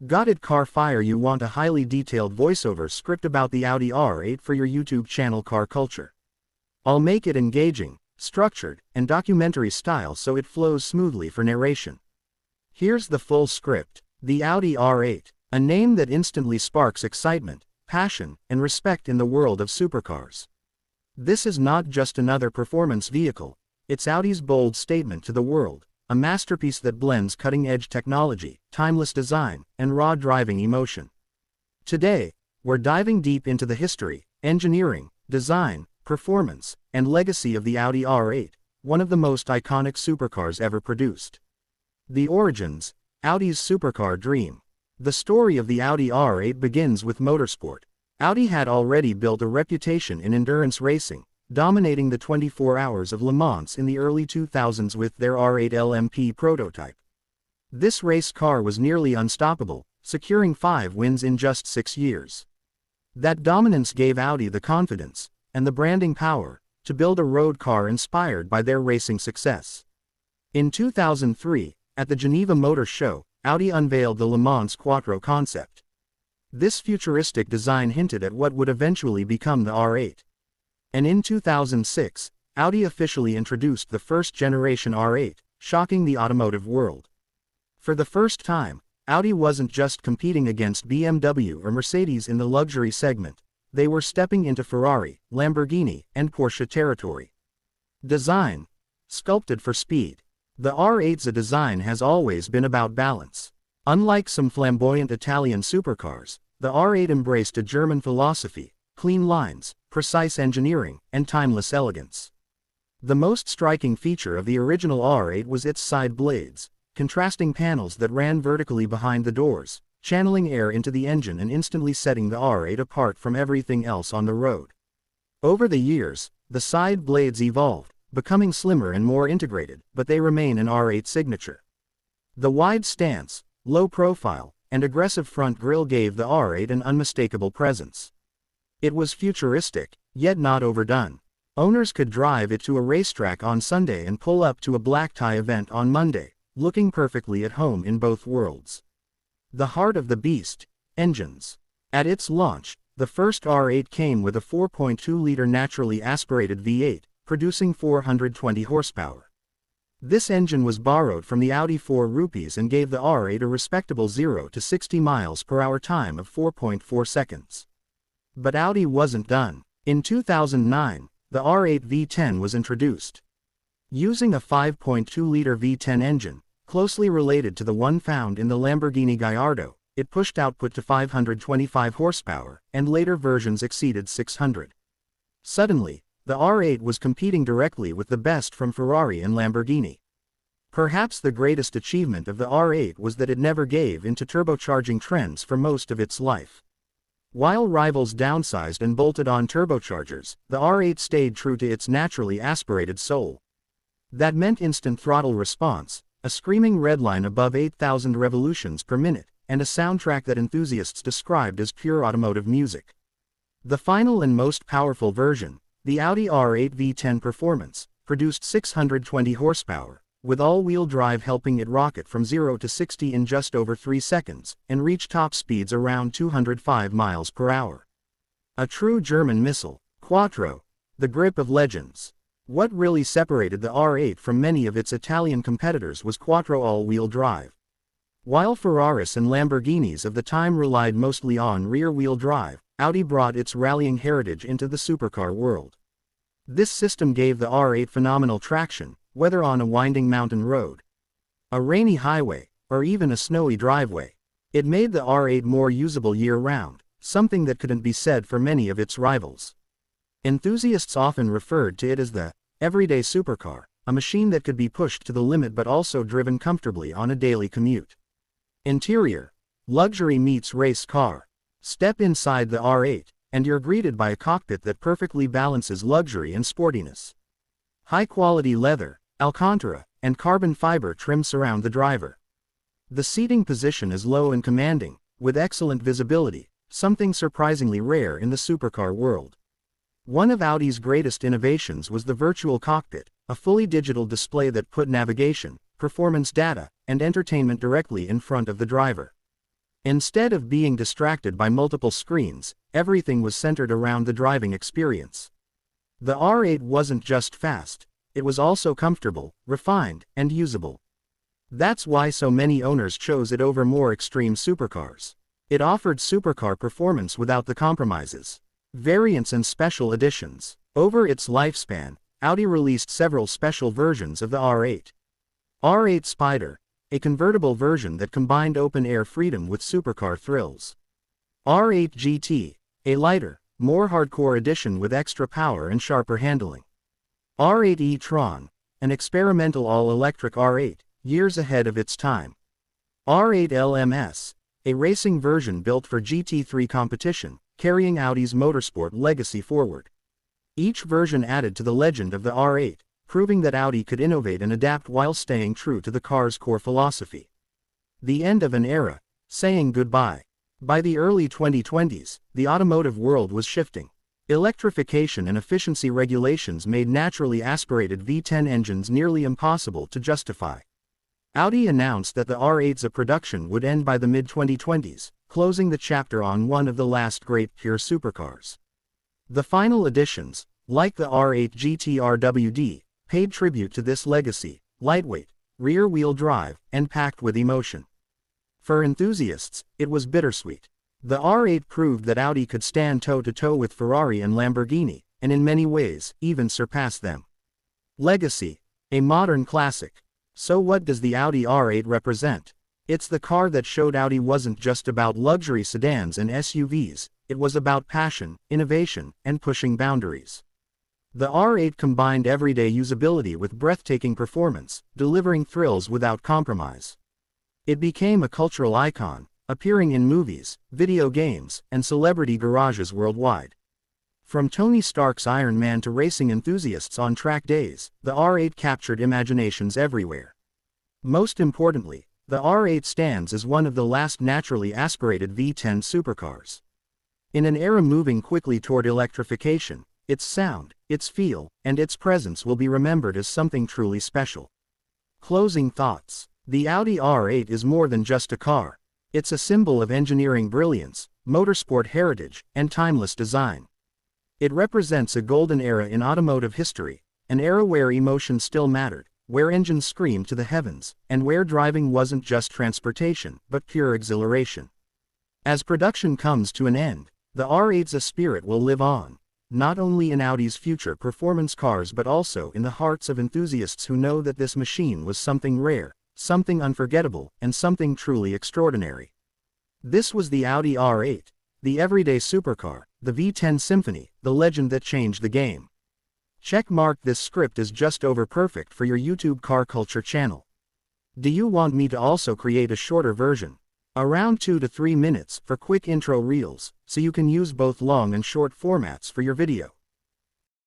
Got it, car fire? You want a highly detailed voiceover script about the Audi R8 for your YouTube channel Car Culture? I'll make it engaging, structured, and documentary style so it flows smoothly for narration. Here's the full script. The Audi R8, a name that instantly sparks excitement, passion, and respect in the world of supercars. This is not just another performance vehicle, it's Audi's bold statement to the world, a masterpiece that blends cutting-edge technology, timeless design, and raw driving emotion. Today, we're diving deep into the history, engineering, design, performance, and legacy of the Audi R8, one of the most iconic supercars ever produced. The origins, Audi's supercar dream. The story of the Audi R8 begins with motorsport. Audi had already built a reputation in endurance racing, dominating the 24 Hours of Le Mans in the early 2000s with their R8 LMP prototype. This race car was nearly unstoppable, securing 5 wins in just 6 years. That dominance gave Audi the confidence, and the branding power, to build a road car inspired by their racing success. In 2003, at the Geneva Motor Show, Audi unveiled the Le Mans Quattro concept. This futuristic design hinted at what would eventually become the R8. And in 2006, Audi officially introduced the first-generation R8, shocking the automotive world. For the first time, Audi wasn't just competing against BMW or Mercedes in the luxury segment, they were stepping into Ferrari, Lamborghini, and Porsche territory. Design. Sculpted for speed. The R8's design has always been about balance. Unlike some flamboyant Italian supercars, the R8 embraced a German philosophy: clean lines, precise engineering, and timeless elegance. The most striking feature of the original R8 was its side blades, contrasting panels that ran vertically behind the doors, channeling air into the engine and instantly setting the R8 apart from everything else on the road. Over the years, the side blades evolved, becoming slimmer and more integrated, but they remain an R8 signature. The wide stance, low profile, and aggressive front grille gave the R8 an unmistakable presence. It was futuristic, yet not overdone. Owners could drive it to a racetrack on Sunday and pull up to a black tie event on Monday, looking perfectly at home in both worlds. The heart of the beast, engines. At its launch, the first R8 came with a 4.2-liter naturally aspirated V8, producing 420 horsepower. This engine was borrowed from the Audi 4 Rupees and gave the R8 a respectable 0 to 60 miles per hour time of 4.4 seconds. But Audi wasn't done. In 2009, the R8 V10 was introduced. Using a 5.2-liter V10 engine, closely related to the one found in the Lamborghini Gallardo, it pushed output to 525 horsepower, and later versions exceeded 600. Suddenly, the R8 was competing directly with the best from Ferrari and Lamborghini. Perhaps the greatest achievement of the R8 was that it never gave in to turbocharging trends for most of its life. While rivals downsized and bolted on turbochargers, the R8 stayed true to its naturally aspirated soul. That meant instant throttle response, a screaming redline above 8,000 revolutions per minute, and a soundtrack that enthusiasts described as pure automotive music. The final and most powerful version, the Audi R8 V10 Performance, produced 620 horsepower, with all-wheel drive helping it rocket from 0 to 60 in just over 3 seconds, and reach top speeds around 205 miles per hour. A true German missile, quattro, the grip of legends. What really separated the R8 from many of its Italian competitors was quattro all-wheel drive. While Ferraris and Lamborghinis of the time relied mostly on rear-wheel drive, Audi brought its rallying heritage into the supercar world. This system gave the R8 phenomenal traction, whether on a winding mountain road, a rainy highway, or even a snowy driveway. It made the R8 more usable year-round, something that couldn't be said for many of its rivals. Enthusiasts often referred to it as the everyday supercar, a machine that could be pushed to the limit but also driven comfortably on a daily commute. Interior. Luxury meets race car. Step inside the R8, and you're greeted by a cockpit that perfectly balances luxury and sportiness. High-quality leather, Alcantara, and carbon fiber trim surround the driver. The seating position is low and commanding, with excellent visibility, something surprisingly rare in the supercar world. One of Audi's greatest innovations was the virtual cockpit, a fully digital display that put navigation, performance data, and entertainment directly in front of the driver. Instead of being distracted by multiple screens, everything was centered around the driving experience. The R8 wasn't just fast, it was also comfortable, refined, and usable. That's why so many owners chose it over more extreme supercars. It offered supercar performance without the compromises. Variants and special editions. Over its lifespan, Audi released several special versions of the R8. R8 Spider, a convertible version that combined open-air freedom with supercar thrills. R8 GT, a lighter, more hardcore edition with extra power and sharper handling. R8 e-tron, an experimental all-electric R8, years ahead of its time. R8 LMS, a racing version built for GT3 competition, carrying Audi's motorsport legacy forward. Each version added to the legend of the R8, proving that Audi could innovate and adapt while staying true to the car's core philosophy. The end of an era, saying goodbye. By the early 2020s, the automotive world was shifting. Electrification and efficiency regulations made naturally aspirated V10 engines nearly impossible to justify. Audi announced that the R8's production would end by the mid-2020s, closing the chapter on one of the last great pure supercars. The final editions, like the R8 GT RWD, paid tribute to this legacy: lightweight, rear-wheel drive, and packed with emotion. For enthusiasts, it was bittersweet. The R8 proved that Audi could stand toe-to-toe with Ferrari and Lamborghini, and in many ways, even surpass them. Legacy, a modern classic. So what does the Audi R8 represent? It's the car that showed Audi wasn't just about luxury sedans and SUVs, it was about passion, innovation, and pushing boundaries. The R8 combined everyday usability with breathtaking performance, delivering thrills without compromise. It became a cultural icon, appearing in movies, video games, and celebrity garages worldwide. From Tony Stark's Iron Man to racing enthusiasts on track days, the R8 captured imaginations everywhere. Most importantly, the R8 stands as one of the last naturally aspirated V10 supercars. In an era moving quickly toward electrification, its sound, its feel, and its presence will be remembered as something truly special. Closing thoughts. The Audi R8 is more than just a car. It's a symbol of engineering brilliance, motorsport heritage, and timeless design. It represents a golden era in automotive history, an era where emotion still mattered, where engines screamed to the heavens, and where driving wasn't just transportation, but pure exhilaration. As production comes to an end, the R8's spirit will live on, not only in Audi's future performance cars but also in the hearts of enthusiasts who know that this machine was something rare, something unforgettable, and something truly extraordinary. This was the Audi R8, the everyday supercar, the V10 Symphony, the legend that changed the game. Checkmark this script is just over perfect for your YouTube car culture channel. Do you want me to also create a shorter version? Around 2 to 3 minutes for quick intro reels, so you can use both long and short formats for your video.